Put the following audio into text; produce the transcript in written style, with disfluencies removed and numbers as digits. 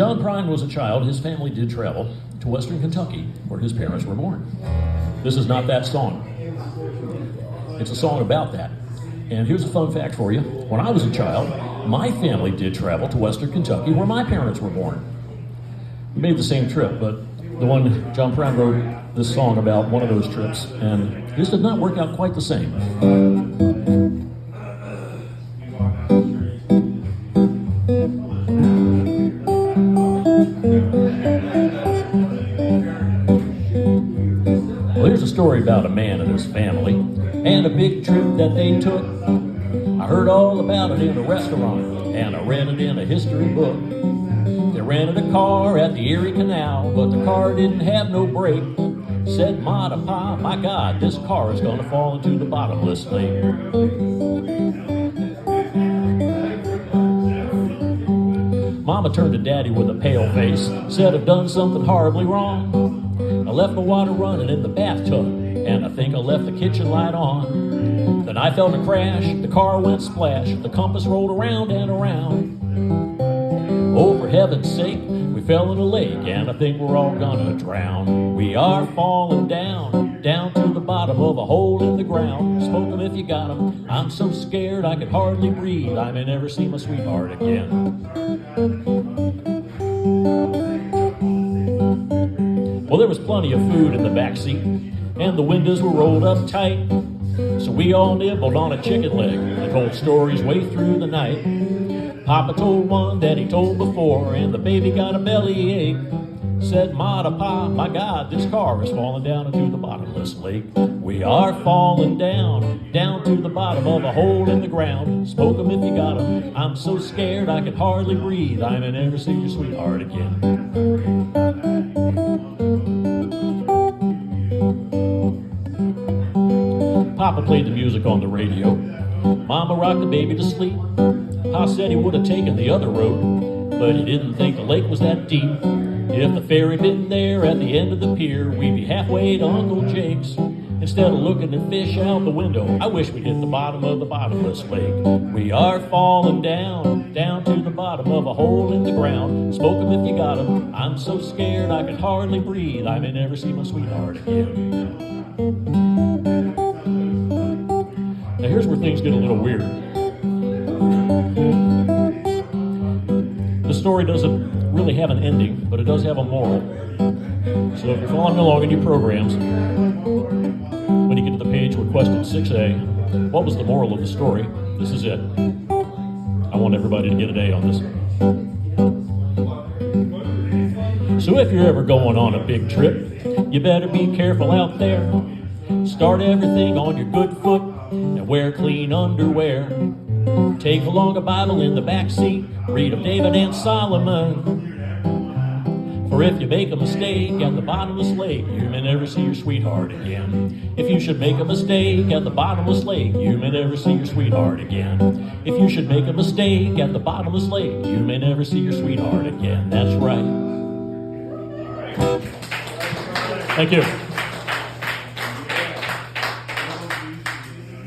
John Prine was a child, his family did travel to Western Kentucky, where his parents were born. This is not that song. It's a song about that. And here's a fun fact for you. When I was a child, my family did travel to Western Kentucky, where my parents were born. We made the same trip, but the one John Prine wrote this song about one of those trips, and this did not work out quite the same. Well, here's a story about a man and his family and a big trip that they took. I heard all about it in a restaurant and I read it in a history book. They rented a car at the Erie Canal, but the car didn't have no brake. Said Ma to Pa, my God, this car is gonna fall into the bottomless lake. Mama turned to Daddy with a pale face, said I've done something horribly wrong. I left the water running in the bathtub, and I think I left the kitchen light on. Then I felt a crash, the car went splash, the compass rolled around and around. Oh, for heaven's sake, we fell in a lake, and I think we're all gonna drown. We are falling down, down to the bottom of a hole in the ground. Smoke 'em if you got 'em. I'm so scared I could hardly breathe. I may never see my sweetheart again. Well, there was plenty of food in the backseat, and the windows were rolled up tight. So we all nibbled on a chicken leg and told stories way through the night. Papa told one that he told before, and the baby got a bellyache. Said Ma to Pa, my God, this car is falling down into the bottomless lake. We are falling down, down to the bottom of a hole in the ground. Smoke 'em if you got 'em. I'm so scared I could hardly breathe. I may never see your sweetheart again. Papa played the music on the radio. Mama rocked the baby to sleep. Pa said he would have taken the other road, but he didn't think the lake was that deep. If the ferry been there at the end of the pier, we'd be halfway to Uncle Jake's. Instead of looking at fish out the window, I wish we'd hit the bottom of the bottomless lake. We are falling down, down to the bottom of a hole in the ground. Smoke 'em if you got 'em. I'm so scared I can hardly breathe. I may never see my sweetheart again. Now here's where things get a little weird. The story doesn't really have an ending, but it does have a moral. So if you're following along in your programs, when you get to the page with question 6A, what was the moral of the story? This is it. I want everybody to get an A on this. So if you're ever going on a big trip, you better be careful out there. Start everything on your good foot and wear clean underwear. Take along a Bible in the back seat, read of David and Solomon. For if you make a mistake at the bottomless lake, you may never see your sweetheart again. If you should make a mistake at the bottomless lake, you may never see your sweetheart again. If you should make a mistake at the bottomless lake, you may never see your sweetheart again. That's right. Thank you.